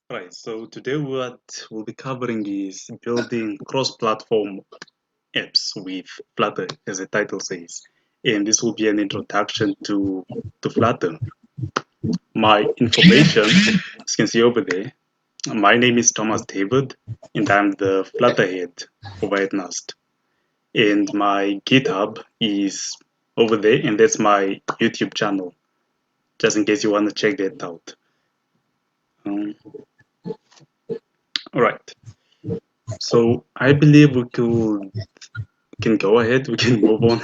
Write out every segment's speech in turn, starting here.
Right, so today what we'll be covering is building cross-platform apps with Flutter, as the title says. And this will be an introduction to Flutter. My information, as you can see over there, my name is Thomas David, and I'm the Flutter head over at NUST. And my GitHub is over there, and that's my YouTube channel, just in case you want to check that out. All right. So I believe we can go ahead. We can move on.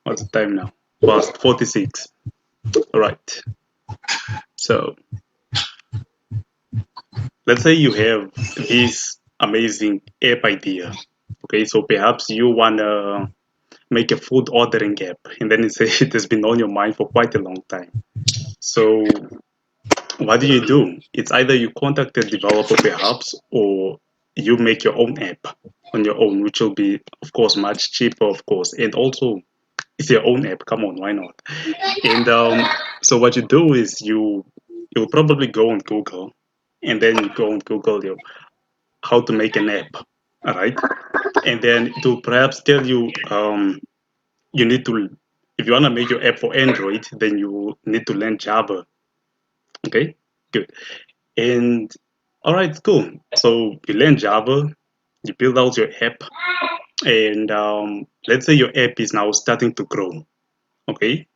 What's the time now? Past 46. All right. So let's say you have this amazing app idea. Okay, so perhaps you wanna make a food ordering app, and then it has been on your mind for quite a long time. So what do? It's either you contact a developer perhaps, or you make your own app on your own, which will be, of course, much cheaper, of course, and also it's your own app. Come on, why not? And so what you do is you'll probably go on Google, and then you go on Google how to make an app, all right? And then it will perhaps tell you you need to, if you want to make your app for Android, then you need to learn Java. Okay, good. And all right, cool. So you learn Java, you build out your app, and let's say your app is now starting to grow. Okay,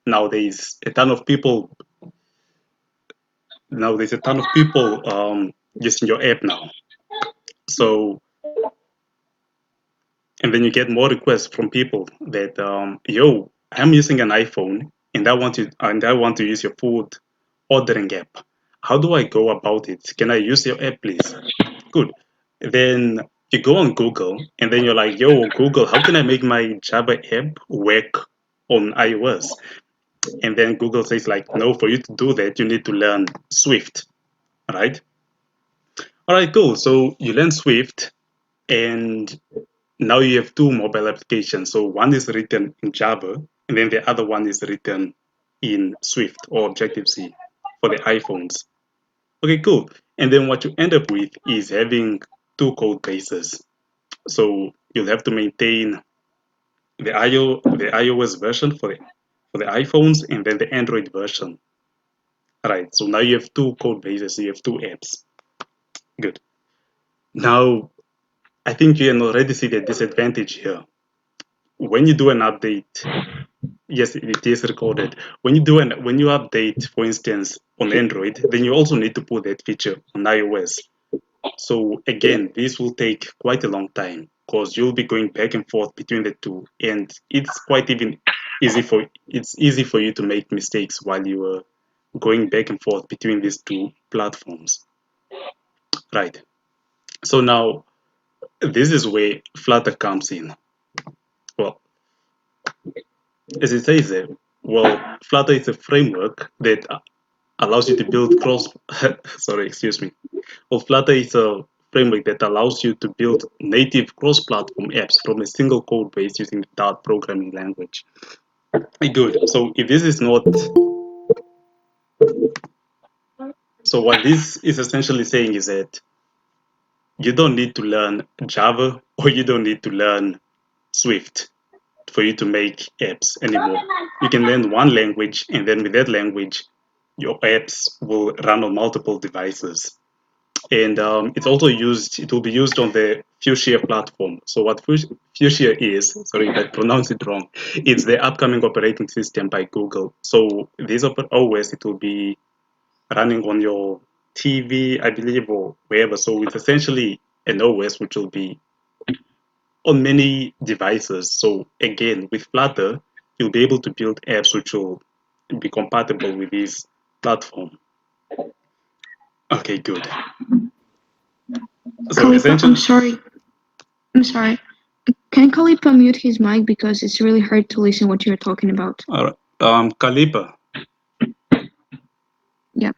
now there's a ton of people. Now there's a ton of people using your app now. So and then you get more requests from people that yo, I'm using an iPhone and I want to use your food ordering app. How do I go about it? Can I use your app, please? Good. Then you go on Google and then you're like, yo, Google, how can I make my Java app work on iOS? And then Google says like, no, for you to do that, you need to learn Swift, right? All right, cool. So you learn Swift and now you have two mobile applications. So one is written in Java and then the other one is written in Swift or Objective-C for the iPhones. Okay, cool. And then what you end up with is having two code bases. So you'll have to maintain the iOS version for the iPhones and then the Android version. All right, so now you have two code bases, so you have two apps. Good. Now, I think you can already see the disadvantage here. When you do an update, yes, it is recorded. When you update, for instance, on Android, then you also need to put that feature on iOS. So again, this will take quite a long time because you'll be going back and forth between the two, and it's quite even easy for you to make mistakes while you are going back and forth between these two platforms. Right. So now this is where Flutter comes in. Well, as it says there, well, Flutter is a framework that allows you to build cross. Sorry, excuse me. Well, Flutter is a framework that allows you to build native cross-platform apps from a single code base using the Dart programming language. Good. So if this is not, so what this is essentially saying is that you don't need to learn Java or you don't need to learn Swift for you to make apps anymore. You can learn one language, and then with that language, your apps will run on multiple devices. And it's also it will be used on the Fuchsia platform. So what Fuchsia is, sorry if I pronounce it wrong, it's the upcoming operating system by Google. So this OS, it will be running on your TV, I believe, or wherever. So it's essentially an OS which will be on many devices. So again, with Flutter, you'll be able to build apps which will be compatible with this platform. Okay, good. So Khalifa, I'm sorry. Can Khalifa mute his mic because it's really hard to listen what you're talking about? All right. Khalifa. Yeah.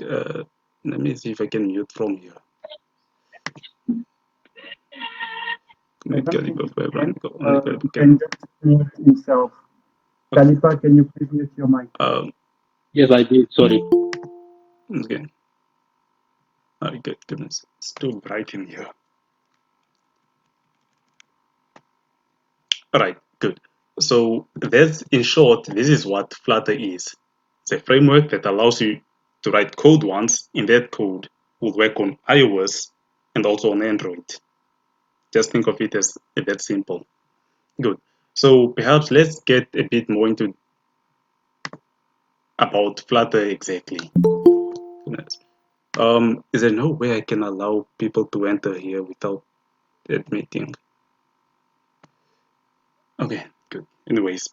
Let me see if I can mute from here. Khalifa can just mute himself. Khalifa, can you please mute your mic? Yes, I did. Sorry. Okay. Oh, goodness, it's too bright in here. All right, good. So that's, in short, this is what Flutter is. It's a framework that allows you to write code once, and that code will work on iOS and also on Android. Just think of it as that simple. Good. So perhaps let's get a bit more into about Flutter exactly. Goodness. Is there no way I can allow people to enter here without admitting? Okay, good. Anyways,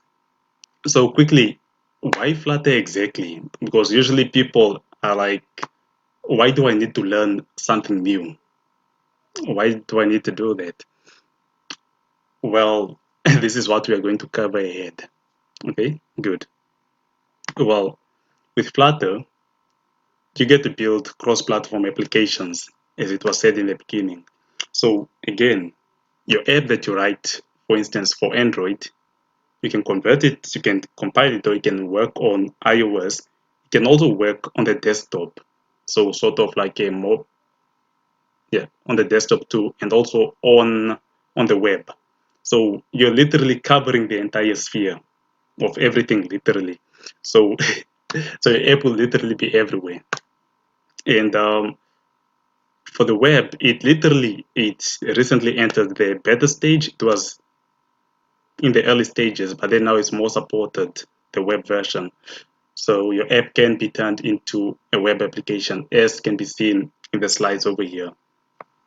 so quickly, why Flutter exactly? Because usually people are like, why do I need to learn something new? Why do I need to do that? Well, this is what we are going to cover ahead. Okay, good. Well, with Flutter, you get to build cross-platform applications, as it was said in the beginning. So again, your app that you write, for instance, for Android, you can convert it, you can compile it, or you can work on iOS. It can also work on the desktop. So sort of like a more, yeah, on the desktop too, and also on the web. So you're literally covering the entire sphere of everything, literally. So so your app will literally be everywhere. And for the web, it recently entered the beta stage. It was in the early stages, but then now it's more supported, the web version. So your app can be turned into a web application, as can be seen in the slides over here.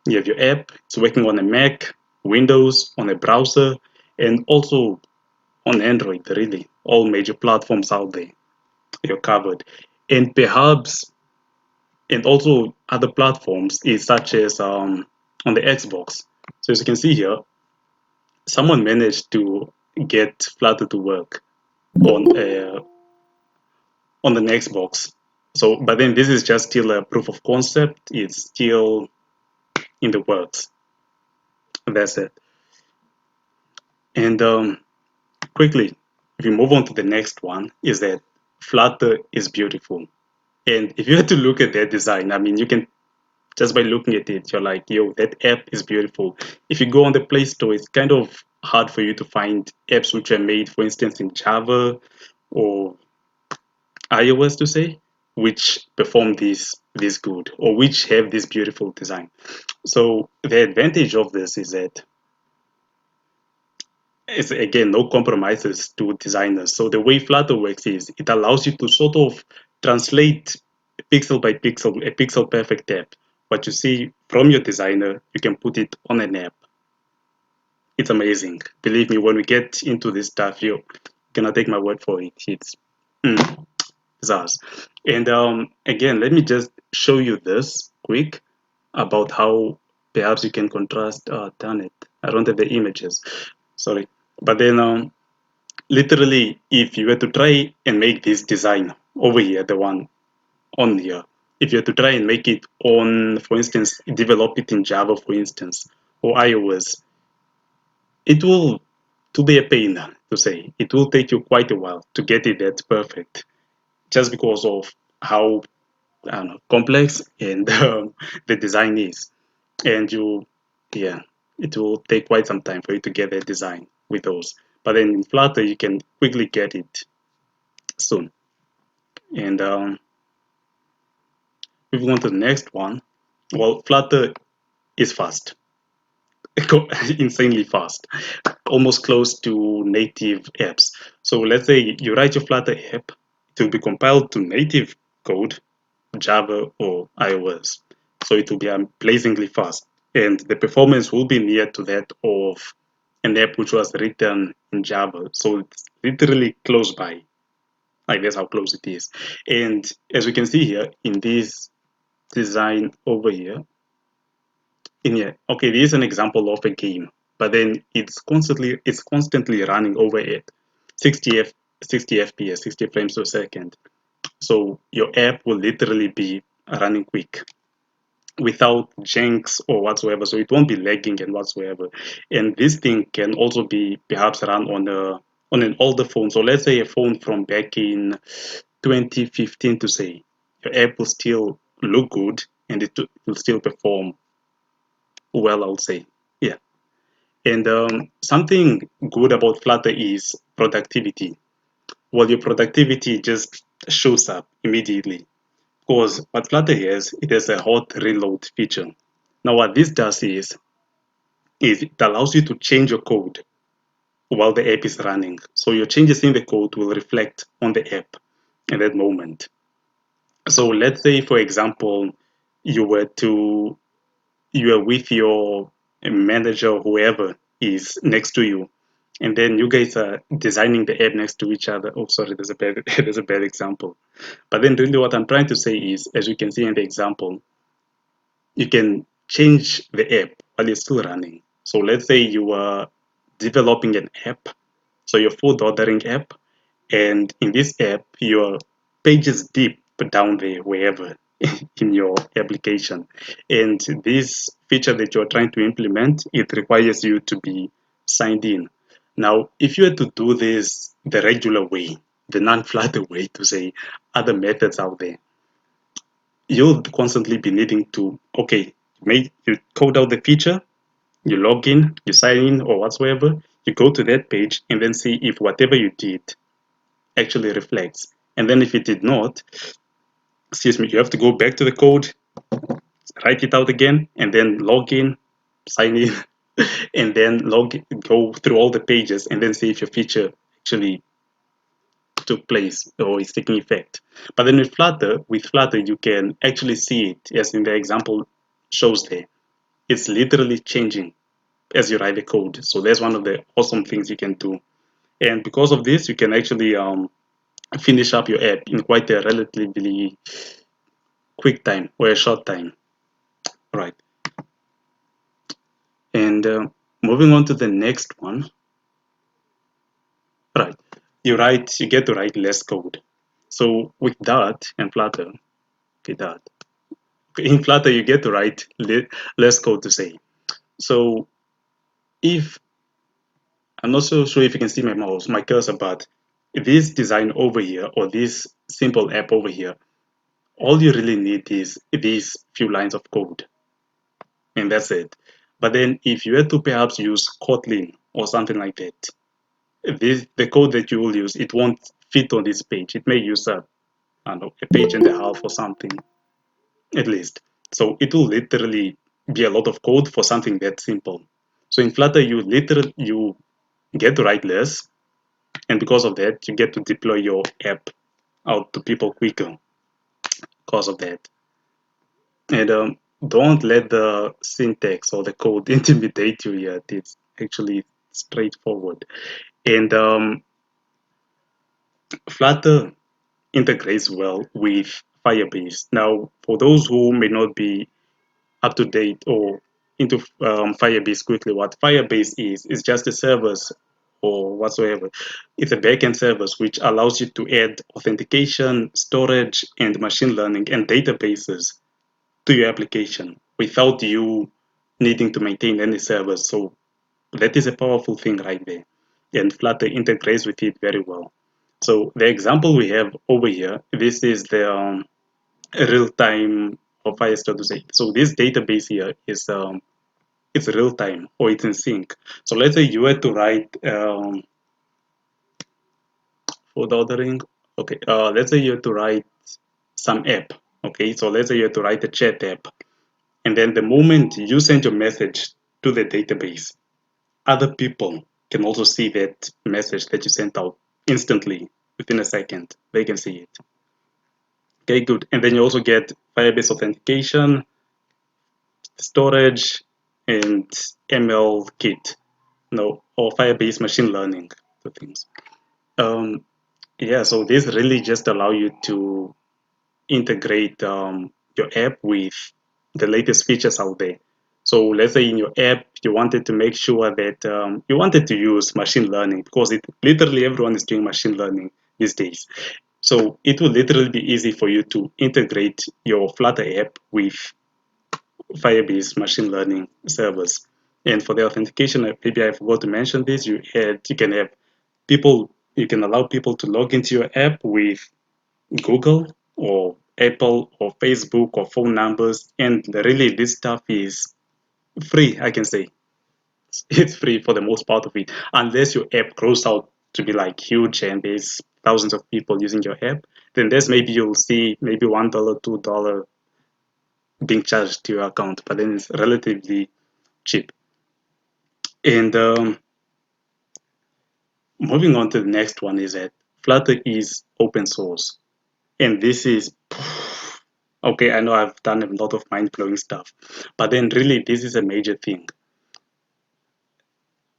You have your app, it's working on a Mac, Windows, on a browser, and also on Android, really. All major platforms out there, you're covered. And perhaps, and also other platforms is such as on the Xbox. So as you can see here, someone managed to get Flutter to work on an Xbox. So, but then this is just still a proof of concept. It's still in the works. That's it. And quickly, if we move on to the next one, is that Flutter is beautiful. And if you had to look at their design, I mean, you can just by looking at it, you're like, yo, that app is beautiful. If you go on the Play Store, it's kind of hard for you to find apps which are made, for instance, in Java or iOS to say, which perform this good or which have this beautiful design. So the advantage of this is that it's again no compromises to designers. So the way Flutter works is it allows you to sort of translate pixel by pixel, a pixel perfect app. What you see from your designer, you can put it on an app. It's amazing. Believe me, when we get into this stuff, you're gonna take my word for it. It's ours. And again, let me just show you this quick about how perhaps you can contrast. Darn it, I don't have the images. Sorry, but then literally, if you were to try and make this design over here, the one on here, if you were to try and make it on, for instance, develop it in Java, for instance, or iOS, it will to be a pain to say. It will take you quite a while to get it that perfect, just because of how I don't know, complex and the design is. And yeah, it will take quite some time for you to get that design with those. But then in Flutter, you can quickly get it soon. And moving on to the next one, well, Flutter is fast, insanely fast, almost close to native apps. So let's say you write your Flutter app, it will be compiled to native code, Java or iOS. So it will be blazingly fast. And the performance will be near to that of an app which was written in Java. So it's literally close by. Like that's how close it is. And as we can see here in this design over here, in here, okay, this is an example of a game, but then it's constantly running over it 60 FPS, 60 frames per second. So your app will literally be running quick without janks or whatsoever. So it won't be lagging and whatsoever. And this thing can also be perhaps run on an older phone. So let's say a phone from back in 2015 to say, your app will still look good and it will still perform well, I would say. Yeah. And something good about Flutter is productivity. Well, your productivity just shows up immediately. Because what Flutter has, it has a hot reload feature. Now, what this does is it allows you to change your code while the app is running. So your changes in the code will reflect on the app at that moment. So let's say, for example, you were to you are with your manager or whoever is next to you, and then you guys are designing the app next to each other. Oh, sorry, there's a bad there's a bad example. But then really what I'm trying to say is, as you can see in the example, you can change the app while it's still running. So let's say you are developing an app, so your food ordering app, and in this app, your page is deep down there, wherever in your application. And this feature that you're trying to implement, it requires you to be signed in. Now, if you were to do this the regular way, the non-Flutter way to say other methods out there, you'll constantly be needing to, okay, you code out the feature, you log in, you sign in or whatsoever, you go to that page and then see if whatever you did actually reflects. And then if it did not, excuse me, you have to go back to the code, write it out again, and then log in, sign in, and then go through all the pages and then see if your feature actually took place or is taking effect. But then with Flutter, you can actually see it as in the example shows there. It's literally changing as you write the code. So that's one of the awesome things you can do. And because of this, you can actually finish up your app in quite a relatively quick time or a short time. Right. And moving on to the next one. Right. You get to write less code. So with Dart and Flutter, okay, Dart. In Flutter, you get to write less code to say. So if I'm not so sure if you can see my cursor, but this design over here or this simple app over here, all you really need is these few lines of code, and that's it. But then if you had to perhaps use Kotlin or something like that, the code that you will use, it won't fit on this page. It may use I don't know, a page and a half or something, at least. So it will literally be a lot of code for something that simple. So in Flutter, you get to write less, and because of that, you get to deploy your app out to people quicker because of that. And don't let the syntax or the code intimidate you yet. It's actually straightforward. And Flutter integrates well with Firebase. Now, for those who may not be up to date or into Firebase quickly, what Firebase is just a service or whatsoever. It's a backend service which allows you to add authentication, storage, and machine learning and databases to your application without you needing to maintain any servers. So that is a powerful thing right there. And Flutter integrates with it very well. So the example we have over here, this is the real-time of Firestore to say. So this database here is it's real-time or it's in sync. So let's say you were to write for the ordering. Okay, let's say you have to write some app. Okay, so let's say you have to write a chat app. And then the moment you send your message to the database, other people can also see that message that you sent out instantly within a second. They can see it. Okay, good. And then you also get Firebase authentication, storage, and ML kit, no, or Firebase machine learning, the things. Um, yeah, so this really just allow you to integrate your app with the latest features out there. So let's say in your app, you wanted to make sure that you wanted to use machine learning because literally everyone is doing machine learning these days. So it will literally be easy for you to integrate your Flutter app with Firebase machine learning servers. And for the authentication, maybe I forgot to mention this. You can have you can allow people to log into your app with Google or Apple or Facebook or phone numbers, and really this stuff is free, I can say. It's free for the most part of it, unless your app grows out to be like huge and there's thousands of people using your app, then there's maybe you'll see maybe $1, $2 being charged to your account, but then it's relatively cheap. And moving on to the next one is that Flutter is open source. And this is, okay, I know I've done a lot of mind-blowing stuff, but then really this is a major thing.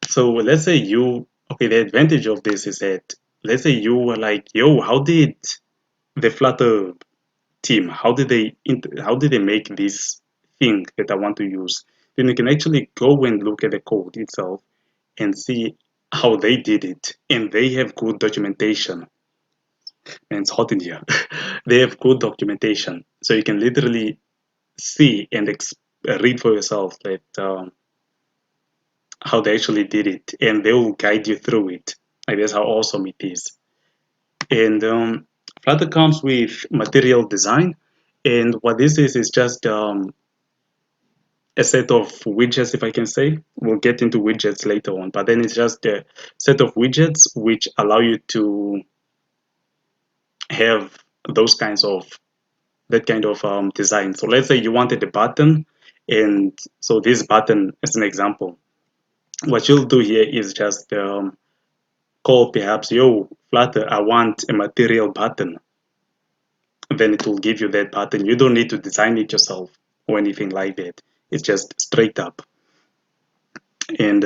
So let's say okay, the advantage of this is that, let's say you were like, yo, how did the Flutter team, how did they make this thing that I want to use? Then you can actually go and look at the code itself and see how they did it. And they have good documentation. And it's hot in here. They have good documentation. So you can literally see and read for yourself that how they actually did it. And they will guide you through it. Like that's how awesome it is. And Flutter comes with material design. And what this is just a set of widgets, if I can say. We'll get into widgets later on, but then it's just a set of widgets which allow you to have those kinds of that kind of design. So let's say you wanted a button, and so this button as an example, what you'll do here is just call perhaps, yo, Flutter, I want a material button. Then it will give you that button. You don't need to design it yourself or anything like that. It's just straight up. And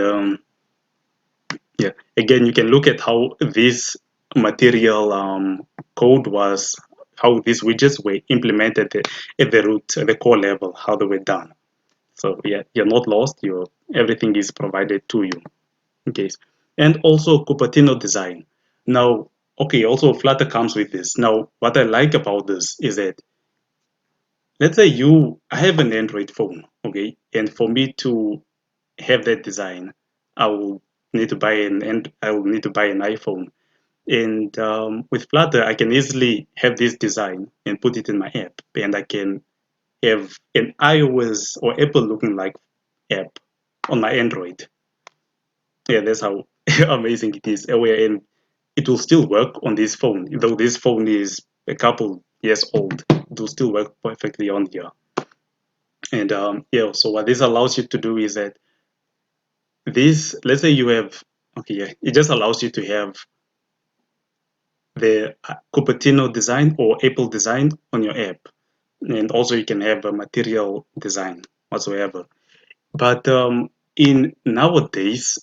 yeah, again, you can look at how this material code was, how these widgets were implemented at the root, at the core level, how they were done. So yeah, you're not lost. Everything is provided to you. Okay, and also Cupertino design. Now, okay, also Flutter comes with this. Now, what I like about this is that, let's say I have an Android phone, okay, and for me to have that design, I will need to buy I will need to buy an iPhone. And with Flutter, I can easily have this design and put it in my app, and I can have an iOS or Apple looking like app on my Android. Yeah, that's how amazing it is. And it will still work on this phone, though this phone is a couple years old. It will still work perfectly on here. And yeah, so what this allows you to do is that let's say you have, okay, yeah, it just allows you to have the Cupertino design or Apple design on your app. And also you can have a material design whatsoever. But in nowadays,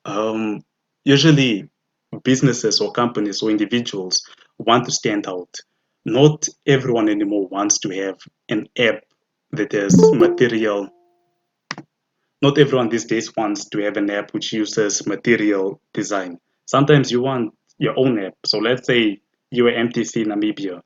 um, usually businesses or companies or individuals want to stand out. Not everyone anymore wants to have an app that has material. Not everyone these days wants to have an app which uses material design. Sometimes you want your own app. So let's say you are MTC Namibia.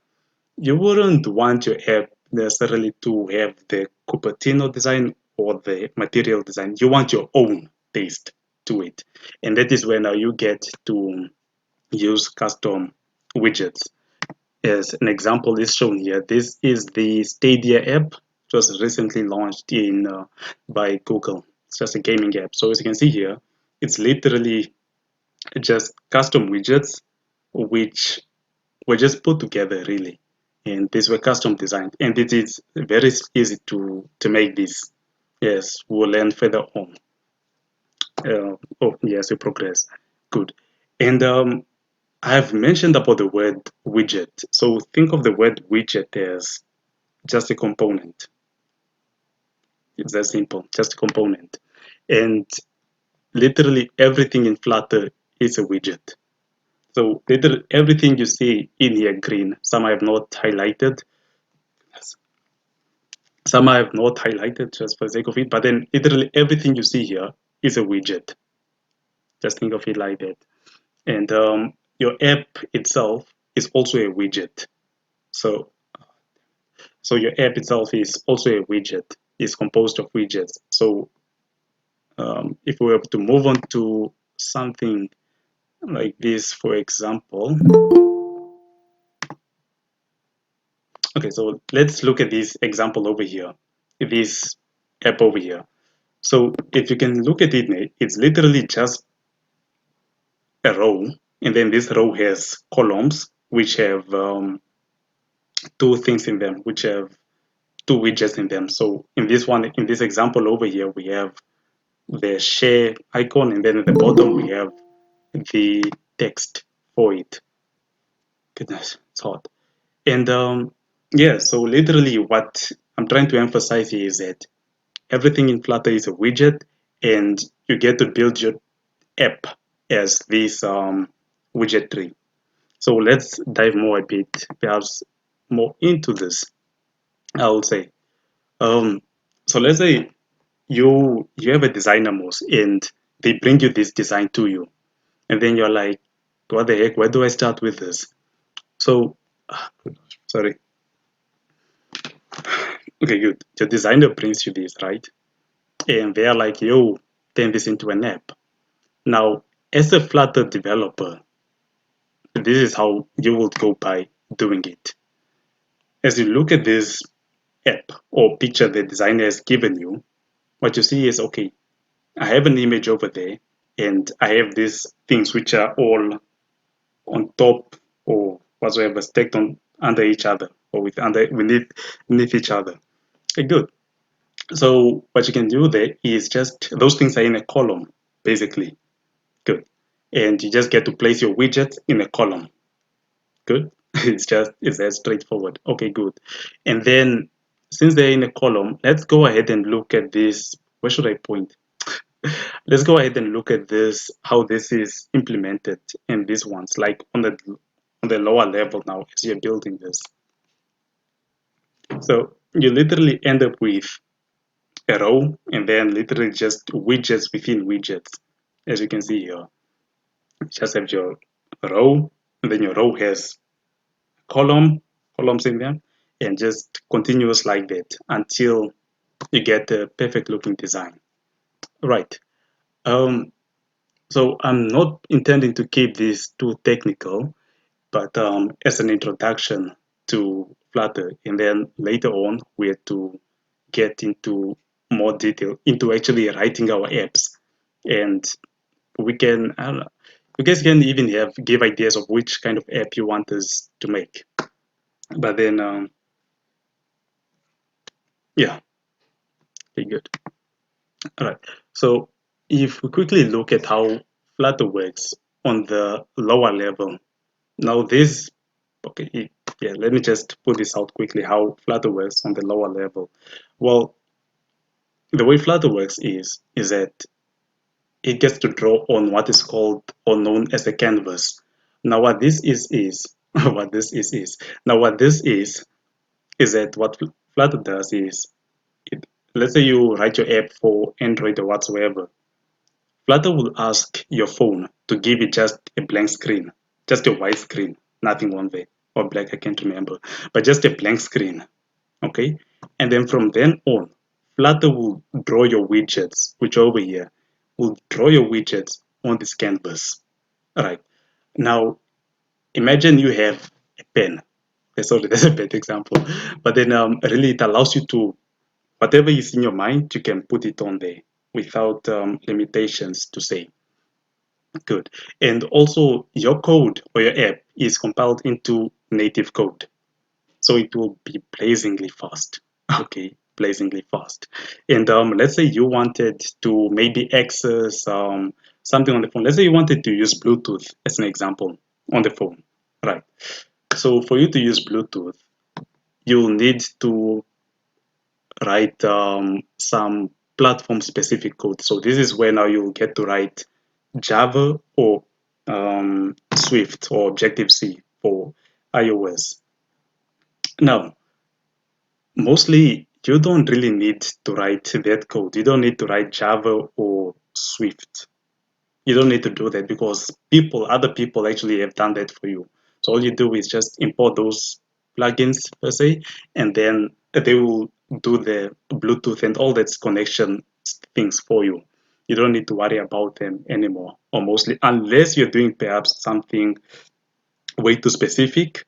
You wouldn't want your app necessarily to have the Cupertino design or the material design. You want your own taste to it. And that is when you get to use custom widgets. As an example is shown here, this is the Stadia app. It was recently launched by Google. It's just a gaming app. So as you can see here, it's literally just custom widgets which were just put together really. And these were custom designed. And it is very easy to make this. Yes, we'll learn further on. Oh, yes, we progress. Good. And I've mentioned about the word widget. So think of the word widget as just a component. It's that simple, just a component. And literally everything in Flutter is a widget. So literally everything you see in here green, some I have not highlighted, some I have not highlighted just for the sake of it, but then literally everything you see here is a widget. Just think of it like that. And your app itself is also a widget. So your app itself is also a widget. It's composed of widgets. So if we were to move on to something like this, for example, Okay, so let's look at this example over here, this app over here. So if you can look at it, it's literally just a row, and then this row has columns which have two things in them, which have two widgets in them. So in this one, in this example over here, we have the share icon, and then at the bottom we have the text for it. Goodness, it's hot. And yeah, so literally what I'm trying to emphasize here is that everything in Flutter is a widget, and you get to build your app as this widget tree. So let's dive more a bit, perhaps more into this. I would say. Um, so let's say you have a designer mouse, and they bring you this design to you, and then you're like, what the heck? Where do I start with this? So, sorry. Okay, good. Your designer brings you this, right? And they're like, yo, turn this into an app. Now, as a Flutter developer, this is how you would go by doing it. As you look at this app or picture the designer has given you, what you see is, okay, I have an image over there, and I have these things which are all on top or whatsoever stacked on under each other or beneath each other. Okay, good. So what you can do there is just those things are in a column, basically. Good. And you just get to place your widget in a column. Good. It's that straightforward. Okay, good. And then since they're in a column, let's go ahead and look at this. Where should I point? Let's go ahead and look at this, how this is implemented in these ones, like on the lower level now as you're building this. So you literally end up with a row and then literally just widgets within widgets. As you can see here, you just have your row, and then your row has columns in them, and just continuous like that until you get a perfect looking design. Right. Um, so I'm not intending to keep this too technical, but as an introduction to Flutter, and then later on we had to get into more detail into actually writing our apps, and we can, I don't know, you guys can even give ideas of which kind of app you want us to make. But then, yeah, pretty good. All right. So if we quickly look at how Flutter works on the lower level, now this, okay, yeah, let me just put this out quickly, how Flutter works on the lower level. Well, the way Flutter works is that it gets to draw on what is called or known as a canvas. Now what this is what this is. Now what this is that what Flutter does is, let's say you write your app for Android or whatsoever. Flutter will ask your phone to give it just a blank screen, just a white screen, nothing on there, or black, I can't remember, but just a blank screen, okay? And then from then on, Flutter will draw your widgets, which over here, will draw your widgets on this canvas. All right. Now, imagine you have a pen. Sorry, that's a bad example. But then really it allows you to, whatever is in your mind, you can put it on there without limitations to say. Good. And also your code or your app is compiled into native code. So it will be blazingly fast. Okay, blazingly fast. And let's say you wanted to maybe access something on the phone. Let's say you wanted to use Bluetooth as an example on the phone. Right. So for you to use Bluetooth, you'll need to write some platform specific code. So this is where now you'll get to write Java or Swift or Objective-C for iOS. Now, mostly you don't really need to write that code. You don't need to write Java or Swift. You don't need to do that because other people actually have done that for you. So all you do is just import those plugins per se, and then they will do the Bluetooth and all that connection things for you. You don't need to worry about them anymore, or mostly, unless you're doing perhaps something way too specific.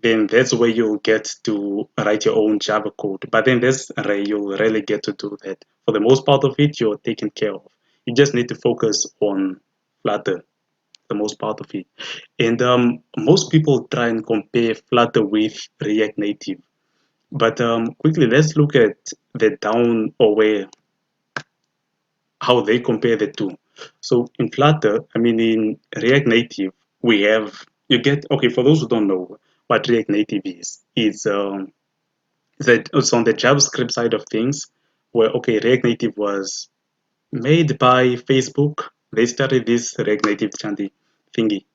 then that's where you'll get to write your own Java code. But then that's where you'll really get to do that. For the most part of it, you're taken care of. You just need to focus on Flutter, the most part of it. And most people try and compare Flutter with React Native. But quickly, let's look at the down or where how they compare the two. So in Flutter, I mean in React Native, we have you get okay. For those who don't know what React Native is, that it's on the JavaScript side of things, where okay, React Native was made by Facebook. They started this React Native chanty thingy,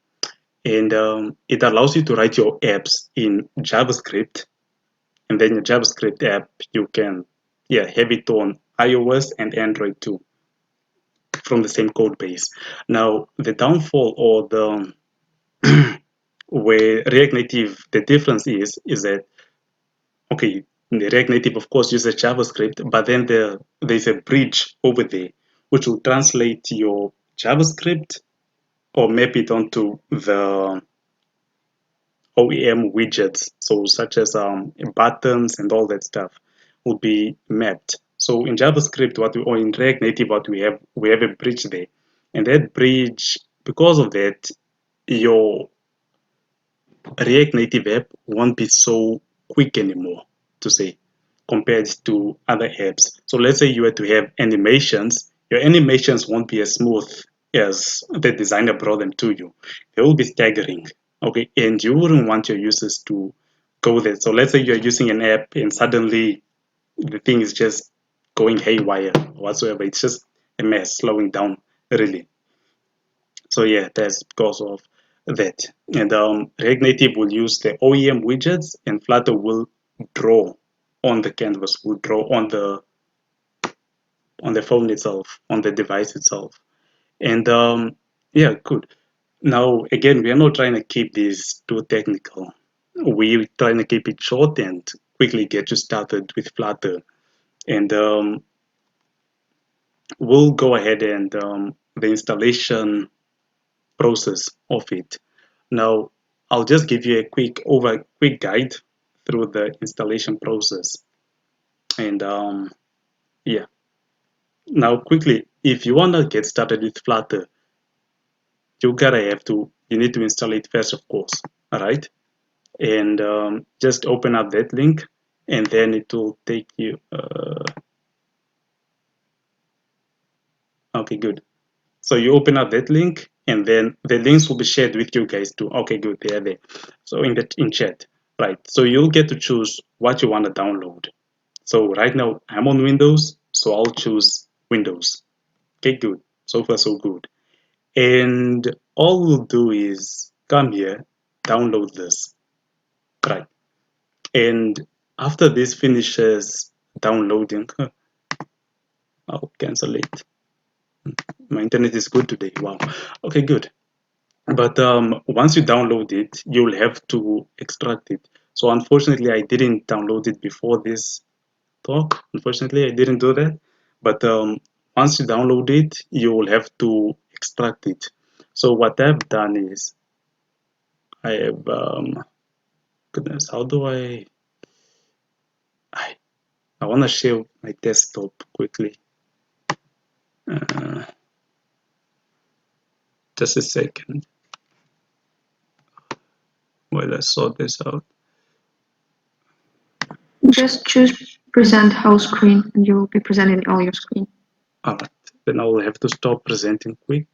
and it allows you to write your apps in JavaScript, and then your JavaScript app you can have it on iOS and Android too from the same code base. Now the downfall or the where React Native the difference is that okay, the React Native of course uses JavaScript, but then there's a bridge over there which will translate your JavaScript or map it onto the OEM widgets, so such as buttons and all that stuff will be mapped. So in JavaScript, or in React Native, what we have a bridge there, and that bridge, because of that, your React Native app won't be so quick anymore to say compared to other apps. So let's say you were to have animations, your animations won't be as smooth as the designer brought them to you. They will be staggering. Okay, and you wouldn't want your users to go there. So let's say you're using an app and suddenly the thing is just going haywire whatsoever. It's just a mess, slowing down really. So yeah, that's because of that. And React Native will use the OEM widgets, and Flutter will draw on the canvas, will draw on the phone itself, on the device itself. And yeah, good. Now again, we are not trying to keep this too technical. We're trying to keep it short and quickly get you started with Flutter. And we'll go ahead and the installation process of it. Now, I'll just give you a quick guide through the installation process. And yeah, now quickly, if you want to get started with Flutter, you need to install it first, of course. All right, and just open up that link, and then it will take you. Okay, good. So you open up that link, and then the links will be shared with you guys too. Okay, good, they are there. So in chat, right? So you'll get to choose what you want to download. So right now I'm on Windows, so I'll choose Windows. Okay, good. So far so good. And all we'll do is come here, download this, right? And after this finishes downloading, I'll cancel it. My internet is good today. Wow. Okay, good. But once you download it, you'll have to extract it. So unfortunately, I didn't download it before this talk. Unfortunately, I didn't do that. But once you download it, you will have to extract it. So what I've done is I have goodness, how do I want to share my desktop quickly. Uh, just a second while I sort this out. Just choose present whole screen and you will be presenting all your screen. All right, then I will have to stop presenting quick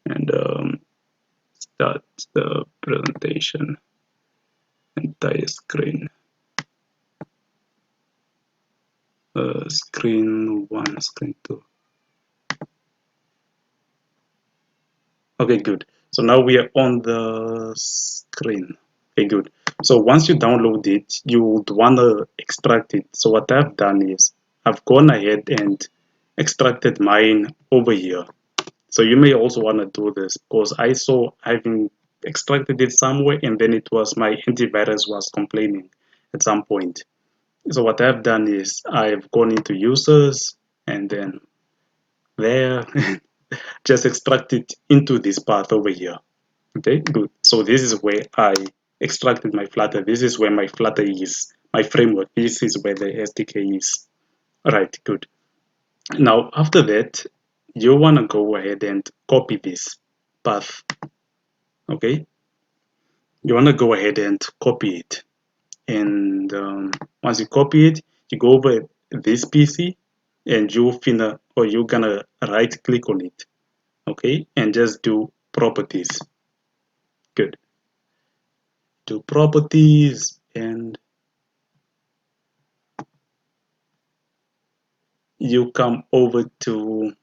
and start the presentation. Entire screen. Screen 1, screen 2. Okay, good. So now we are on the screen. Okay, good. So once you download it, you would want to extract it. So what I've done is I've gone ahead and extracted mine over here. So you may also want to do this because I saw having extracted it somewhere and then it was my antivirus was complaining at some point. So what I've done is I've gone into users and then there just extract it into this path over here. Okay, good. So this is where I extracted my Flutter. This is where my Flutter is, my framework. This is where the SDK is. All right, good. Now, after that, you want to go ahead and copy this path, okay? You want to go ahead and copy it. And once you copy it, you go over this PC and you're gonna right click on it, okay? And just do properties. Good. Do properties and you come over to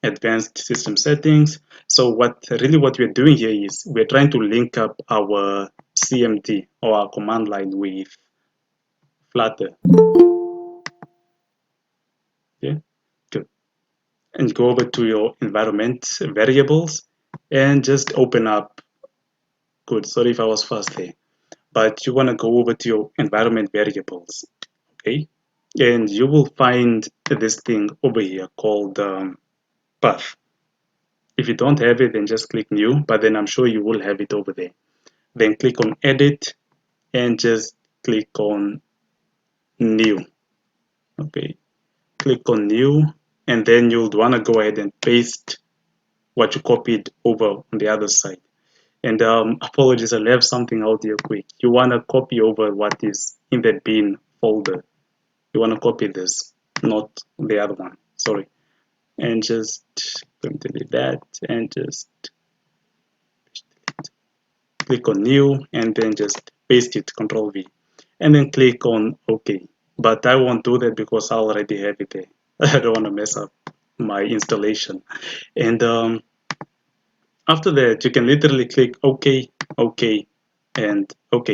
advanced system settings. So what we're doing here is we're trying to link up our CMD or our command line with Flutter. Okay, good. And go over to your environment variables and just open up. Good. Sorry if I was fast there, but you want to go over to your environment variables. Okay, and you will find this thing over here called path. If you don't have it, then just click new, but then I'm sure you will have it over there. Then click on edit and just click on new. Okay, click on new, and then you'll want to go ahead and paste what you copied over on the other side. And apologies, I left something out here quick. You want to copy over what is in the bin folder. You want to copy this, not the other one. Sorry. And just delete that and just click on new and then just paste it, Control V, and then click on OK. But I won't do that because I already have it there. I don't want to mess up my installation. And after that, you can literally click OK, OK, and OK.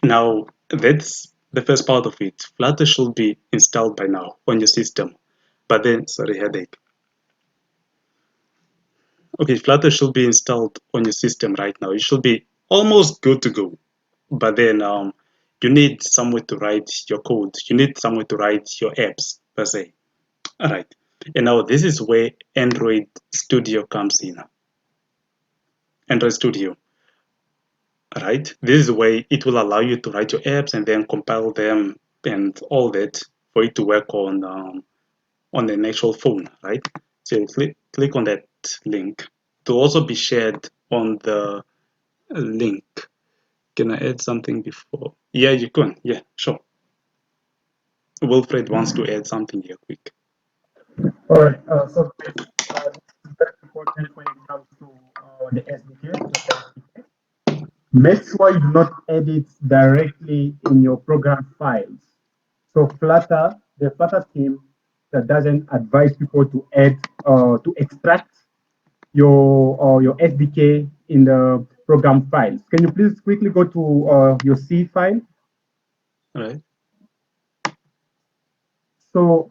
Now, that's the first part of it. Flutter should be installed by now on your system. But then, sorry, headache. Okay, Flutter should be installed on your system right now. It should be almost good to go. But then you need somewhere to write your code. You need somewhere to write your apps, per se. All right. And now this is where Android Studio comes in. Android Studio. All right. This is where it will allow you to write your apps and then compile them and all that for it to work on an actual phone, right? So click on that link. To also be shared on the link. Can I add something before? Yeah, you can. Yeah, sure. Wilfred wants to add something here quick. All right. So this is very important when it comes to the SDK, Make sure you do not edit directly in your program files. So Flutter, the Flutter team that doesn't advise people to add to extract your SDK in the program files. Can you please quickly go to your C file? All right. So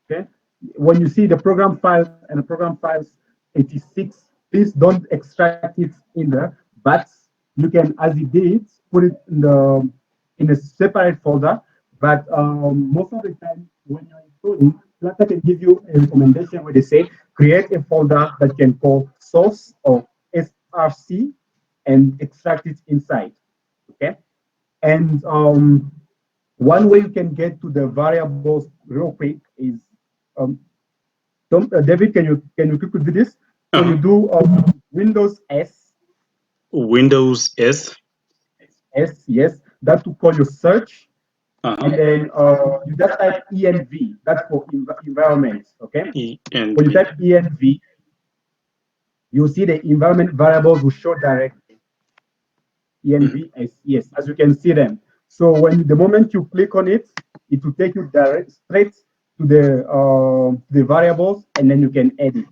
okay, when you see the program files and the program files 86, please don't extract it in there, but you can, as you did, put it in a separate folder. But most of the time, when you're installing, Flutter can give you a recommendation where they say create a folder that can call source or src and extract it inside. Okay, and one way you can get to the variables real quick is David, can you quickly do this? So you do Windows S. Windows S. S, yes. That will call your search. And then you just type env. That's for environment. Okay. Env. When you type env, you see the environment variables will show directly. Env, yes, as you can see them. So when the moment you click on it, it will take you straight to the variables, and then you can edit.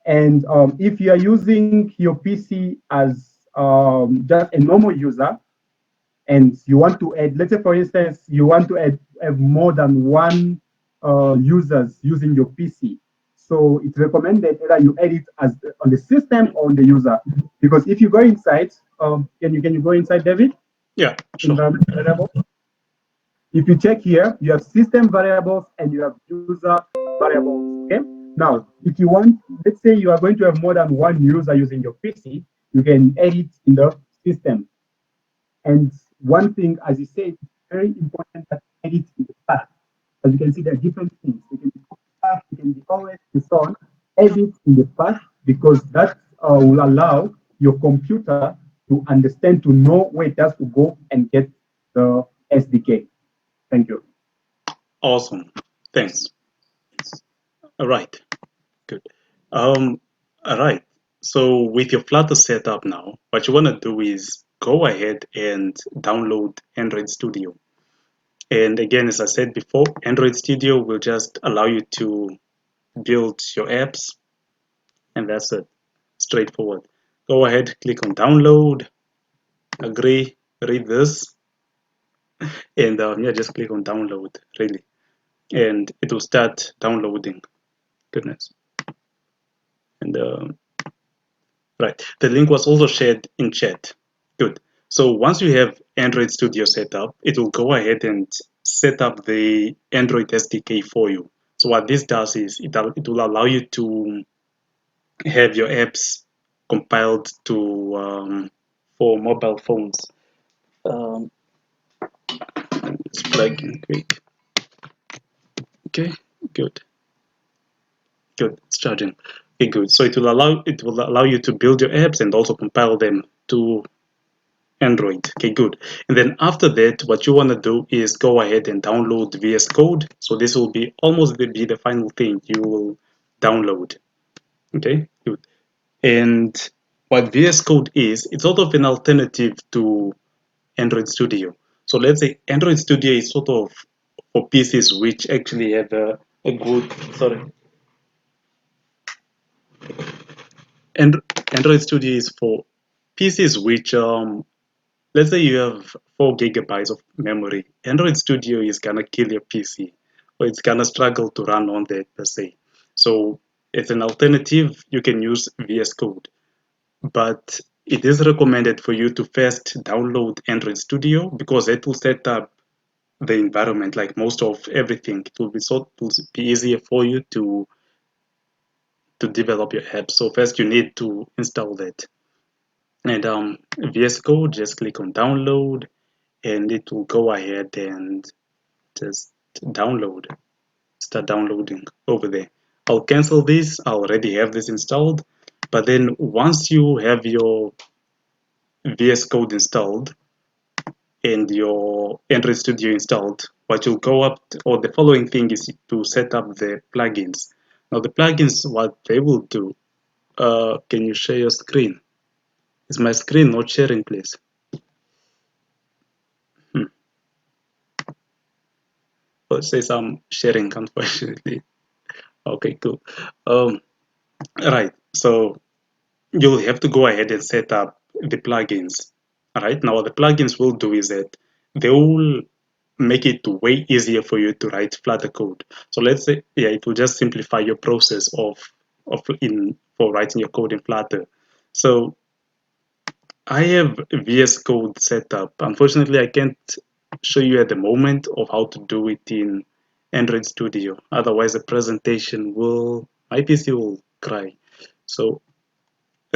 And if you are using your PC as just a normal user, and you want to add, let's say for instance, you want to have more than one users using your PC. So it's recommended either you edit as on the system or on the user, because if you go inside, can you go inside, David? Yeah, sure. Environment variable. If you check here, you have system variables and you have user variables. Okay. Now, if you want, let's say you are going to have more than one user using your PC, you can edit in the system. And one thing, as you said, it's very important that edit in the path. As you can see, there are different things. They can be path, they can be always, and so on. Edit in the path because that will allow your computer to understand, to know where it has to go and get the SDK. Thank you. Awesome. Thanks. All right. Good. All right. So with your Flutter setup now, what you want to do is go ahead and download Android Studio. And again, as I said before, Android Studio will just allow you to build your apps, and that's it. Straightforward. Go ahead, click on download, agree, read this, and yeah, just click on download, really. And it will start downloading. Goodness. And right, the link was also shared in chat. Good. So once you have Android Studio set up, it will go ahead and set up the Android SDK for you. So what this does is it will allow you to have your apps compiled to for mobile phones. Let's plug in quick. Okay, good, good. It's charging. Okay, good. So it will allow you to build your apps and also compile them to Android. Okay, good. And then after that, what you want to do is go ahead and download VS Code. So this will be almost be the final thing you will download. Okay, good. And what VS Code is, it's sort of an alternative to Android Studio. So let's say Android Studio is sort of for PCs which actually have a good, sorry, and Android Studio is for PCs which let's say you have 4 GB of memory. Android Studio is gonna kill your PC, or it's gonna struggle to run on that per se. So as an alternative, you can use VS Code, but it is recommended for you to first download Android Studio because it will set up the environment like most of everything. It will be easier for you to develop your app. So first you need to install that. And VS Code, just click on download and it will go ahead and just download, start downloading over there. I'll cancel this, I already have this installed, but then once you have your VS Code installed and your Android Studio installed, what you'll go up to, or the following thing is to set up the plugins. Now the plugins, what they will do, can you share your screen? Is my screen not sharing, please? Oh, it says I'm sharing, unfortunately. Okay, cool. Um, right, so you'll have to go ahead and set up the plugins. All right, now what the plugins will do is that they will make it way easier for you to write Flutter code. So let's say, yeah, it will just simplify your process of in for writing your code in Flutter. So I have VS Code set up. Unfortunately, I can't show you at the moment of how to do it in Android Studio. Otherwise, the presentation will, my PC will cry. So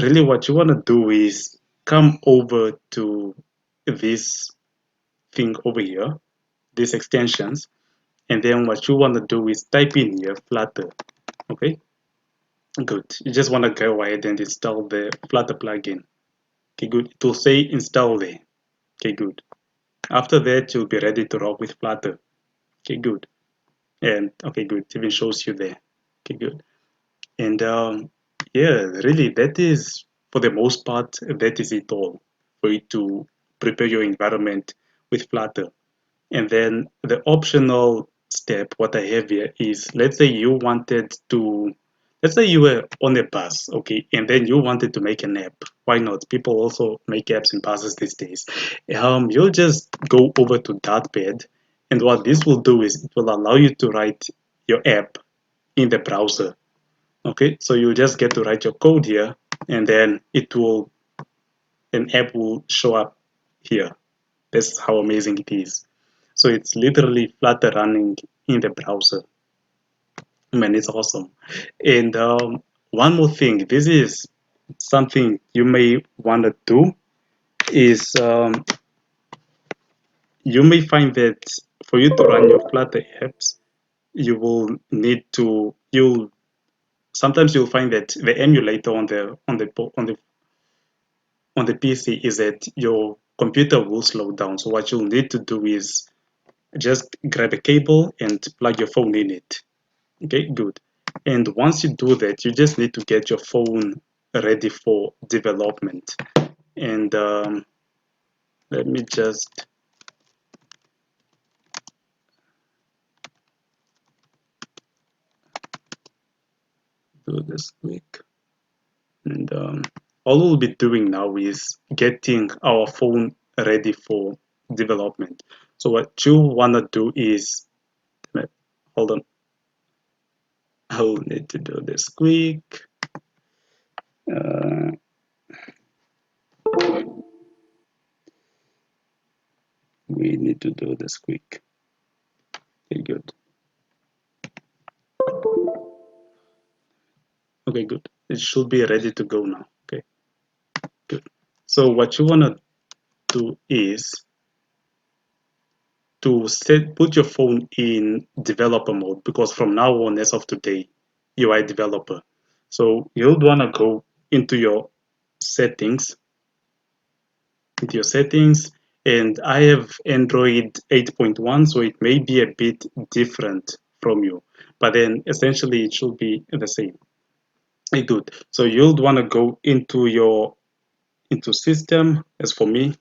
really what you want to do is come over to this thing over here, these extensions, and then what you want to do is type in here Flutter. Okay, good. You just want to go ahead and install the Flutter plugin. Okay, good. It will say install there. Okay, good. After that, you'll be ready to rock with Flutter. Okay, good. And okay, good. It even shows you there. Okay, good. And yeah, really, that is for the most part, that is it all for you to prepare your environment with Flutter. And then the optional step, what I have here is, let's say you wanted to, let's say you were on a bus, okay, and then you wanted to make an app. Why not? People also make apps in buses these days. You'll just go over to Dartpad, and what this will do is it will allow you to write your app in the browser. Okay, so you just get to write your code here, and then an app will show up here. That's how amazing it is. So it's literally Flutter running in the browser. Man, it's awesome. And one more thing, this is something you may want to do is you may find that for you to run your Flutter apps, you will need to sometimes you'll find that the emulator on the PC is that your computer will slow down. So what you'll need to do is just grab a cable and plug your phone in it. Okay, good. And once you do that, you just need to get your phone ready for development. And let me just do this quick. And all we'll be doing now is getting our phone ready for development. So what you want to do is, hold on, I'll need to do this quick. Uh, we need to do this quick. Okay, good. Okay, good. It should be ready to go now. Okay, good. So what you want to do is to put your phone in developer mode, because from now on, as of today, you are a developer. So you'll want to go into your settings, and I have Android 8.1, so it may be a bit different from you, but then essentially it should be the same. Okay, good. So you'll want to go into system, as for me,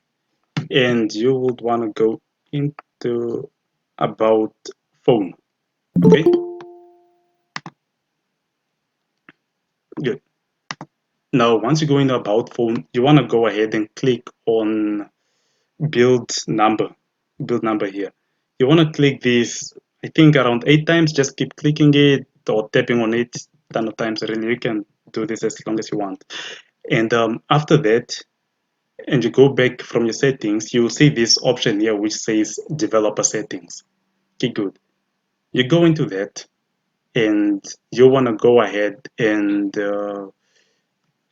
and you would want to go into about phone. Okay, good. Now once you go into about phone, you want to go ahead and click on build number here. You want to click this, I think around 8 times. Just keep clicking it or tapping on it 10 times. Really, you can do this as long as you want. And after that, and you go back from your settings, you'll see this option here which says developer settings. Okay, good. You go into that, and you want to go ahead and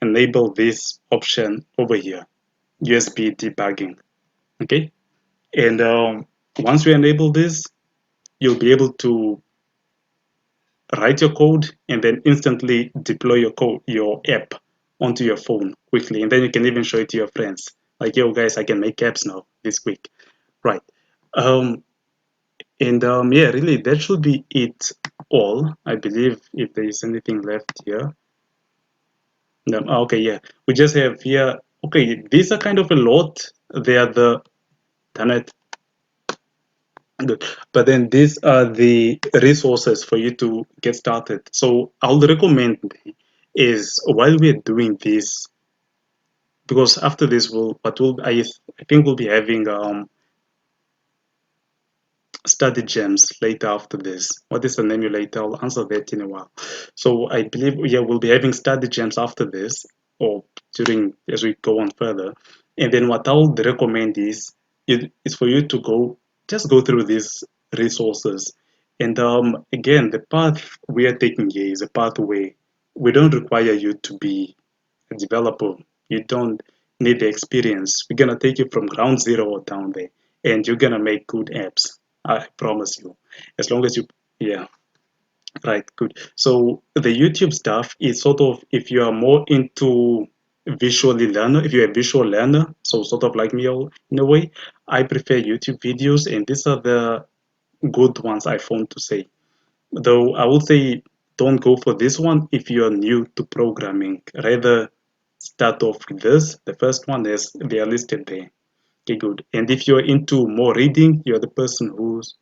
enable this option over here, USB debugging. Okay, and once you enable this, you'll be able to write your code and then instantly deploy your app onto your phone quickly, and then you can even show it to your friends, like, yo guys, I can make apps now this quick. Right. um, and yeah, really, that should be it all, I believe. If there is anything left here, no. Okay, yeah, we just have here, okay, these are kind of a lot. They are the, damn it. Good. But then these are the resources for you to get started. So I'll recommend is, while we're doing this, because after this I think we'll be having study gems later after this. What is an emulator? I'll answer that in a while. So I believe, yeah, we'll be having study gems after this, or during, as we go on further. And then what I would recommend is for you to just go through these resources. And again, the path we are taking here is a path where we don't require you to be a developer. You don't need the experience. We're gonna take you from ground zero down there, and you're gonna make good apps. I promise you. As long as you, yeah, right, good. So the YouTube stuff is sort of, if you are more into if you're a visual learner, so sort of like me in a way, I prefer YouTube videos, and these are the good ones I found to say. Though I would say don't go for this one if you are new to programming. Rather start off with this, the first one, as they are listed there. Okay, good. And if you're into more reading, you're the person who's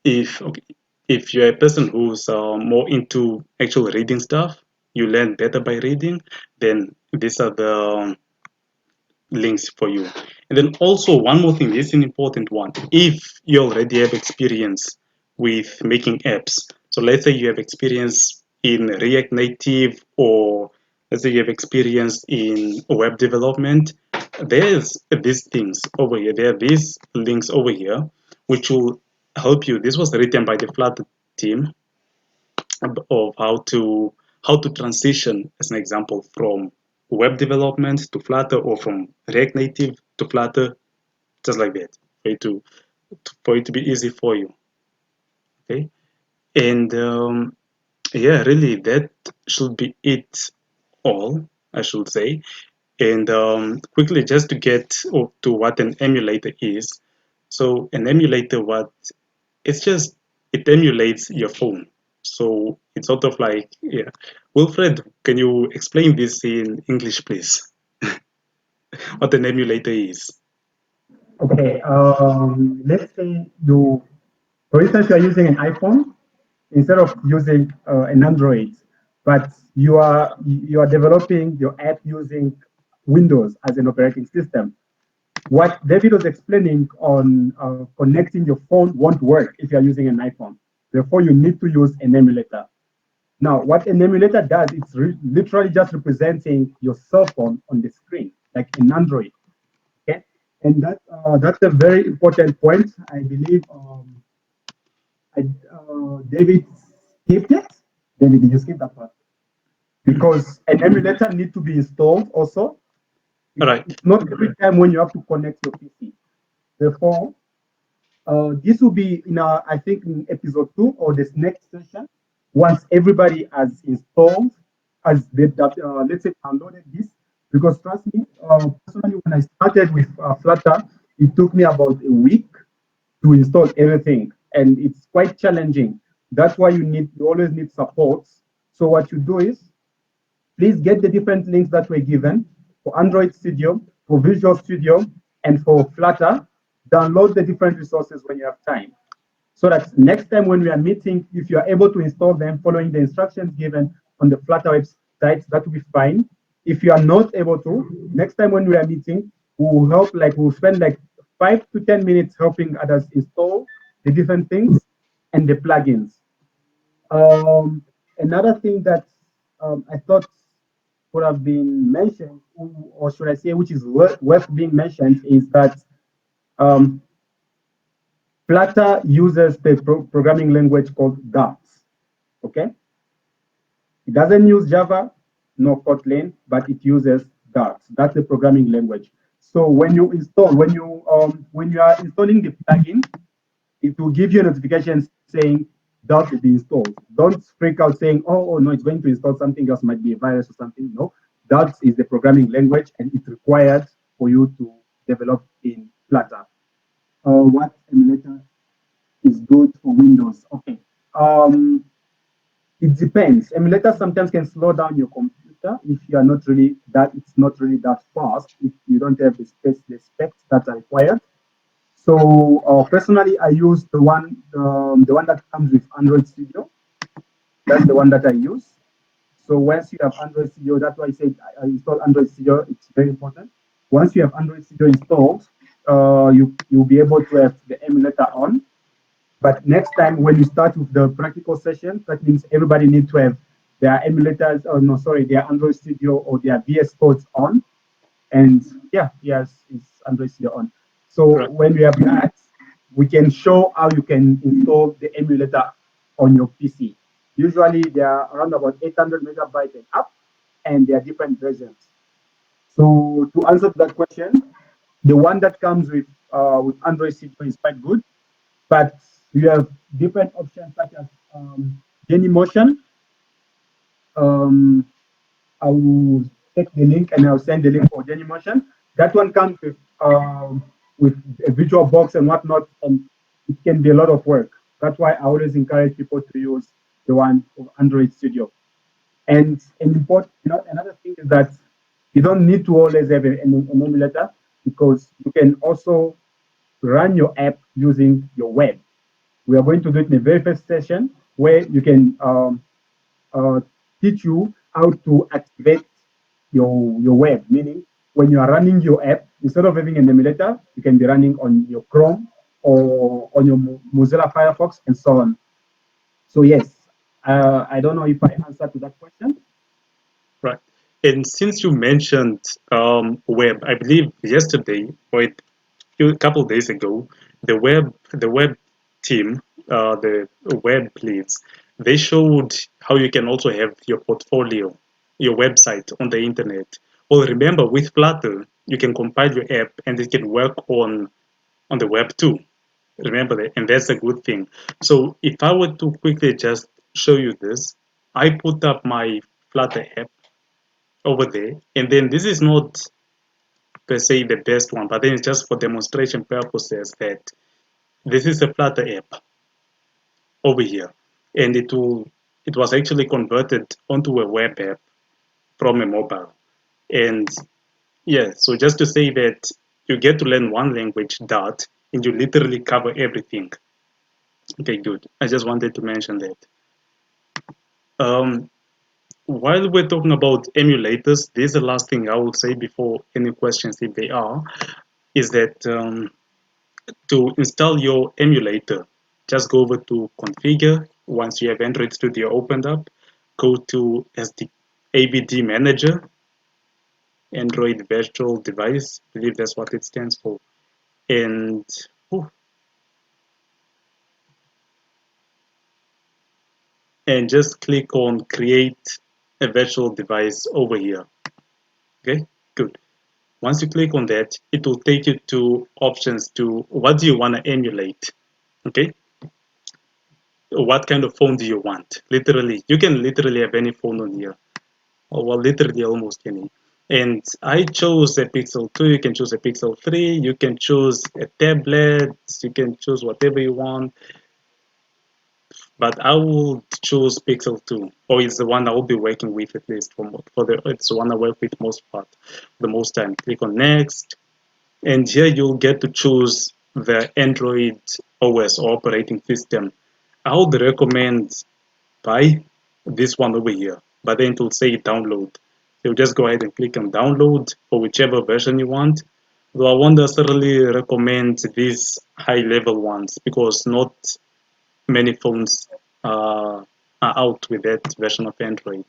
if okay, if you're a person who's more into actual reading stuff, you learn better by reading, then these are the links for you. And then also one more thing, this is an important one. If you already have experience with making apps, so let's say you have experience in React Native, or let's say you have experience in web development, there's these things over here. There are these links over here which will help you. This was written by the Flutter team of how to transition, as an example, from web development to Flutter, or from React Native to Flutter, just like that, for it to be easy for you. Okay, and yeah, really, that should be it all, I should say. And quickly, just to get to what an emulator is. So an emulator, what it's just it emulates your phone. So it's sort of like, yeah. Wilfred, can you explain this in English, please? What an emulator is? Okay, let's say you, for instance, you are using an iPhone instead of using an Android, but you are developing your app using Windows as an operating system. What David was explaining on connecting your phone won't work if you are using an iPhone. Therefore, you need to use an emulator. Now, what an emulator does, it's literally just representing your cell phone on the screen, like an Android. Okay, and that's a very important point. I believe David skipped it. David, did you skip that part? Because an emulator need to be installed also. All right. It's not every time when you have to connect your PC. Therefore, this will be in our, I think, in episode 2 or this next session. Once everybody has installed, let's say downloaded this, because trust me, personally, when I started with Flutter, it took me about a week to install everything, and it's quite challenging. That's why you always need support. So what you do is, please get the different links that were given for Android Studio, for Visual Studio, and for Flutter. Download the different resources when you have time, so that next time when we are meeting, if you are able to install them following the instructions given on the Flutter website, that will be fine. If you are not able to, next time when we are meeting, we'll spend like 5 to 10 minutes helping others install the different things and the plugins. Um, Another thing that I thought could have been mentioned, or should I say, which is worth being mentioned, is that um, Flutter uses the programming language called Dart. Okay, it doesn't use Java nor Kotlin, but it uses Dart. That's the programming language. So when you are installing the plugin, it will give you a notification saying Dart will be installed. Don't freak out saying, oh no, it's going to install something else, might be a virus or something. No, Dart is the programming language, and it's required for you to develop in Flutter. What emulator is good for Windows? Okay. It depends. Emulators sometimes can slow down your computer if you are not really that. It's not really that fast if you don't have the specs that are required. So personally, I use the one that comes with Android Studio. That's the one that I use. So once you have Android Studio, that's why I said I install Android Studio. It's very important. Once you have Android Studio installed, you'll be able to have the emulator on. But next time when you start with the practical session, that means everybody needs to have their emulators, or no, sorry, their Android Studio or their VS Codes on. And yeah, yes, it's Android Studio on. So Right. when we have that, we can show how you can install the emulator on your PC. Usually they are around about 800 megabytes and up, and there are different versions. So to answer that question, the one that comes with Android Studio is quite good, but you have different options such as Motion. Um, I will take the link and I'll send the link for Motion. That one comes with a virtual box and whatnot, and it can be a lot of work. That's why I always encourage people to use the one for Android Studio. And another thing is that you don't need to always have an emulator, because you can also run your app using your web. We are going to do it in the very first session where you can uh, teach you how to activate your web. Meaning, when you are running your app, instead of having an emulator, you can be running on your Chrome or on your Mozilla Firefox and so on. So yes, I don't know if I answered to that question. Right. And since you mentioned web, I believe yesterday or a couple of days ago, the web team, the web leads, they showed how you can also have your portfolio, your website on the internet Well, remember with Flutter, you can compile your app and it can work on the web too. Remember that, and that's a good thing. So if I were to quickly just show you this, I put up my Flutter app over there, and then this is not per se the best one, but then it's just for demonstration purposes that this is a Flutter app over here, and it was actually converted onto a web app from a mobile. And yeah, so just to say that you get to learn one language, Dart, and you literally cover everything. Okay, good. I just wanted to mention that. Um, while we're talking about emulators, this is the last thing I will say before any questions, if they are, is that to install your emulator, just go over to configure. Once you have Android Studio opened up, go to SD AVD Manager, Android Virtual Device, I believe that's what it stands for. And oh, and just click on create a virtual device over here. Okay, good. Once you click on that, it will take you to options to what do you want to emulate. Okay, what kind of phone do you want? Literally, you can literally have any phone on here. Or well, literally almost any. And I chose a Pixel 2, you can choose a Pixel 3, you can choose a tablet, you can choose whatever you want. But I will choose Pixel 2, or it's the one I will be working with at least it's the one I work with the most time. Click on next, and here you'll get to choose the Android OS or operating system. I would recommend buy this one over here, but then it will say download. So you just go ahead and click on download for whichever version you want. Though I won't necessarily recommend these high level ones because not many phones are out with that version of Android.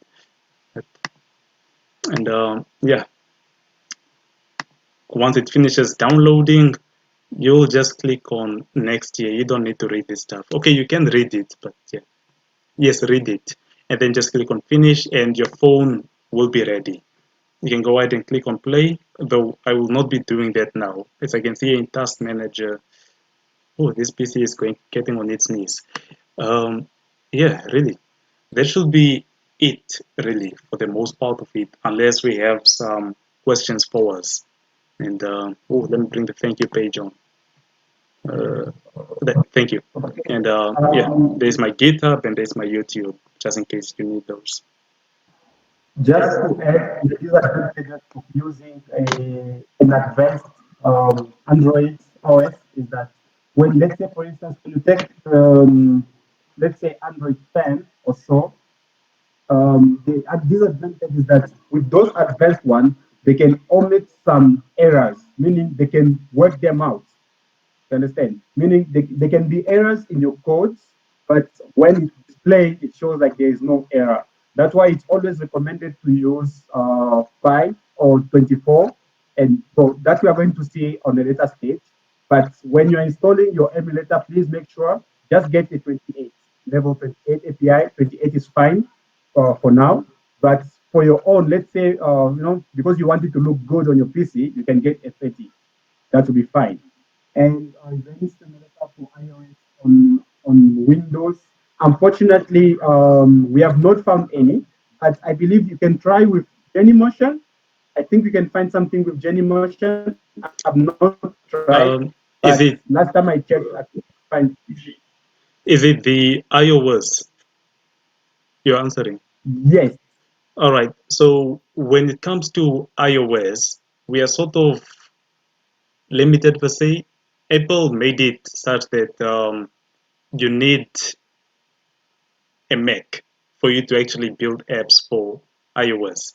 And yeah, once it finishes downloading, you'll just click on next here. You don't need to read this stuff. Okay, you can read it, but yeah, yes, read it. And then just click on finish and your phone will be ready. You can go ahead and click on play, though I will not be doing that now. As I can see in Task Manager, oh, this PC is getting on its knees. Yeah, really. That should be it, really, for the most part of it, unless we have some questions for us. And oh, let me bring the thank you page on. Thank you. And yeah, there's my GitHub and there's my YouTube, just in case you need those. Just to add, the disadvantages of using an advanced Android OS is that when, let's say, for instance, when you take, let's say, Android 10 or so, the disadvantage is that with those advanced ones, they can omit some errors, meaning they can work them out. You understand? Meaning there can be errors in your codes, but when it's displayed, it shows like there is no error. That's why it's always recommended to use 5 or 24. And so that we are going to see on the later stage. But when you're installing your emulator, please make sure just get a 28. Level 28 API, 28 is fine for now. But for your own, let's say, because you want it to look good on your PC, you can get a 30. That will be fine. And is there any simulator for iOS on Windows? Unfortunately, we have not found any, but I believe you can try with Genymotion. I think you can find something with Genymotion. I've not tried, but Is it last time I checked, I couldn't find. is it the iOS you're answering? Yes. All right. So when it comes to iOS, we are sort of limited per se. Apple made it such that you need a Mac for you to actually build apps for iOS.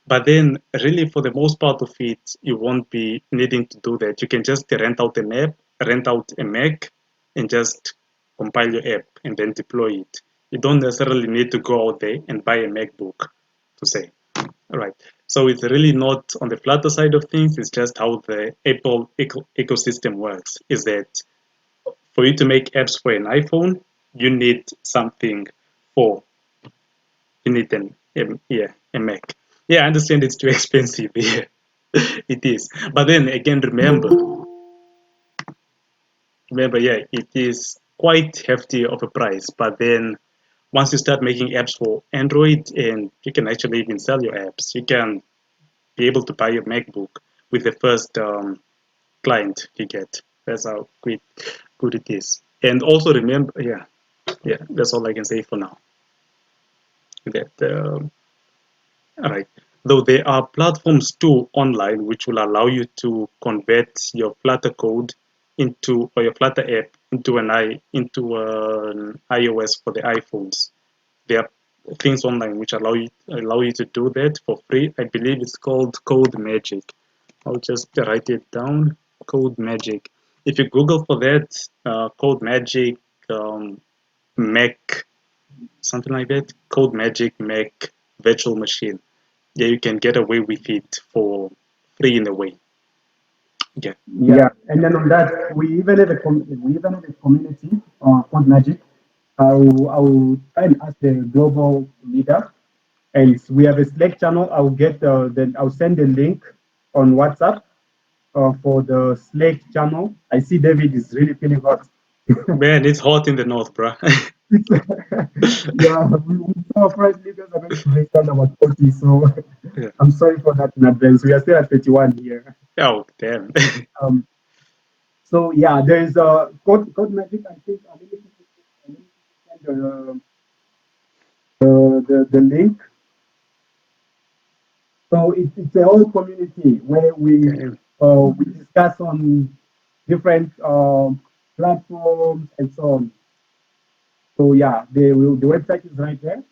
But then, really, for the most part of it, you won't be needing to do that. You can just rent out a Mac, and just compile your app and then deploy it. You don't necessarily need to go out there and buy a MacBook to say. All right. So it's really not on the Flutter side of things. It's just how the Apple ecosystem works. Is that for you to make apps for an iPhone, you need something for you need a Mac. Yeah, I understand it's too expensive. Yeah, it is. But then again, remember, yeah, it is quite hefty of a price. But then once you start making apps for Android, and you can actually even sell your apps, you can be able to buy your MacBook with the first client you get. That's how good it is. And also remember, yeah, that's all I can say for now. That all right. Though there are platforms too online which will allow you to convert your Flutter code into or your Flutter app into an iOS for the iPhones. There are things online which allow you to do that for free. I believe it's called Code Magic. I'll just write it down. Code Magic. If you Google for that, Code Magic Mac, something like that. Code Magic Mac virtual machine. Yeah, you can get away with it for free in a way. Yeah. Yeah, and then on that, we even have a community called Magic. I'll try and ask the global leader, and we have a Slack channel. Then I'll send a link on WhatsApp for the Slack channel. I see David is really feeling hot. Man, it's hot in the north, bro. Yeah, we saw French leaders are going to reach out about 40, so Yeah. I'm sorry for that in advance. We are still at 31 here. Oh, damn. Um, so yeah, there is a code magic. I think I'm going to send the link. So it's a whole community where Damn. we discuss on different platforms and so on. So yeah, the website is right there.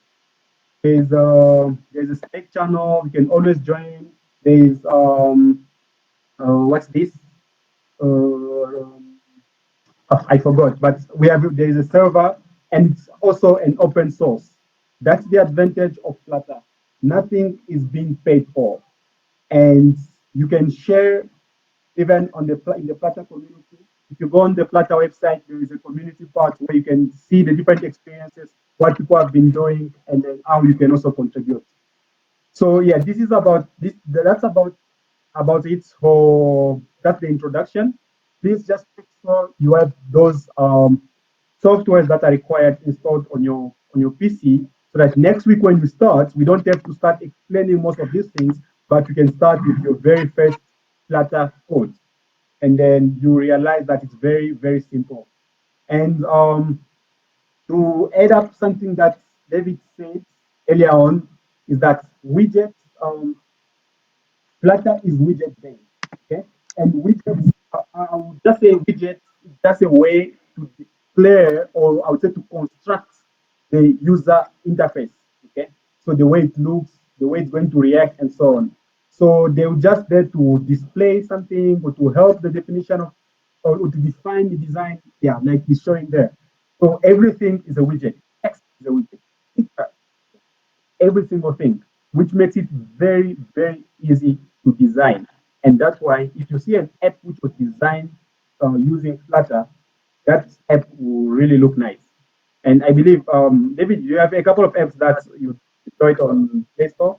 There's a Slack channel. You can always join. There's what's this? Um, I forgot, but there is a server and it's also an open source. That's the advantage of Flutter. Nothing is being paid for, and you can share even in the Flutter community. If you go on the Flutter website, there is a community part where you can see the different experiences, what people have been doing, and then how you can also contribute. So yeah, this is about this. That's about it for that's the introduction. Please just make sure you have those softwares that are required installed on your PC, so that next week when you start, we don't have to start explaining most of these things, but you can start with your very first Flutter code, and then you realize that it's very very simple. And to add up something that David said earlier on is that widgets Flutter is widget based, okay? And widgets, I would just say widgets is just a way to declare, or I would say to construct the user interface, okay? So the way it looks, the way it's going to react, and so on. So they're just there to display something or to help the definition of, or to define the design, yeah, like he's showing there. So everything is a widget. Text is a widget. Picture, every single thing, which makes it very, very easy to design. And that's why if you see an app which was designed using Flutter, that app will really look nice. And I believe, David, you have a couple of apps that you deployed on Play Store.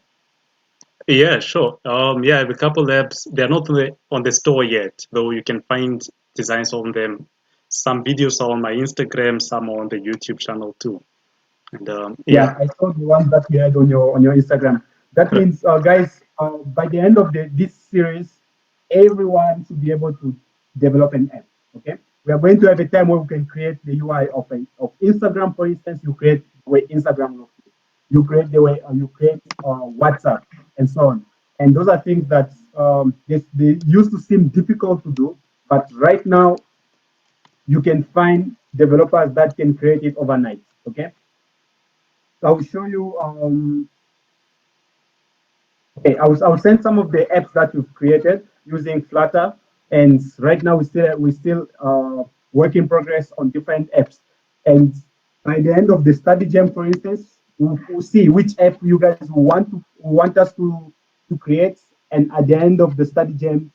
Yeah, sure. Yeah, I have a couple apps. They're not on the store yet, though you can find designs on them. Some videos are on my Instagram, some are on the YouTube channel too. And Yeah, I saw the one that you had on your Instagram. That correct. means, guys, by the end of this series, everyone should be able to develop an app. Okay, we are going to have a time where we can create the UI of Instagram, for instance. You create the way Instagram looks. You create the way you create WhatsApp and so on. And those are things that they used to seem difficult to do, but right now you can find developers that can create it overnight. Okay, so I'll show you. Okay, I'll send some of the apps that we've created using Flutter, and right now we still work in progress on different apps. And by the end of the study gem, for instance, we'll see which app you guys want us to create, and at the end of the study gem,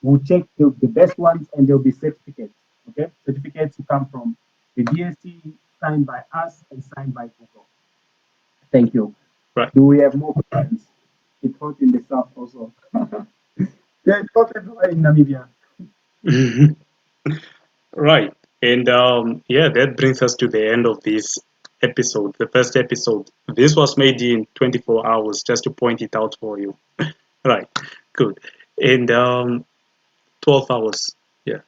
we'll check the best ones, and there'll be certificates. Okay, certificates to come from the DSC, signed by us and signed by Google. Thank you. Right. Do we have more questions? It's hot in the south also. Yeah, it's hot everywhere in Namibia. Right. And yeah, that brings us to the end of this episode, the first episode. This was made in 24 hours, just to point it out for you. Right. Good. And 12 hours. Yeah.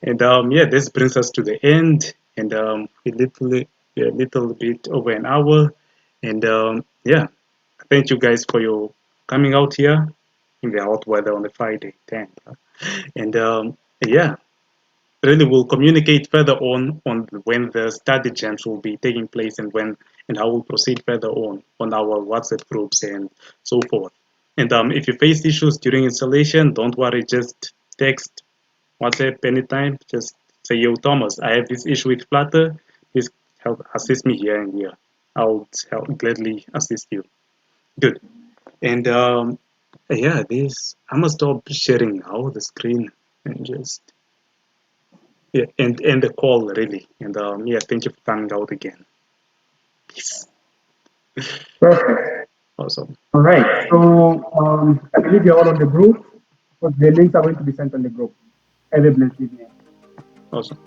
And yeah, this brings us to the end. And a little bit over an hour. And yeah, thank you guys for your coming out here in the hot weather on the Friday. Damn. And yeah, really we'll communicate further on when the study jams will be taking place and when and how we'll proceed further on our WhatsApp groups and so forth. And if you face issues during installation, don't worry, just text WhatsApp anytime. Just say, yo, Thomas, I have this issue with Flutter. Please help assist me here and here. I'll gladly assist you. Good. And yeah, this I must stop sharing now the screen and just yeah, and the call really. And yeah, thank you for coming out again. Peace. Perfect. Awesome. All right. So I believe you're all on the group, but the links are going to be sent on the group. Have a blessed evening. Awesome.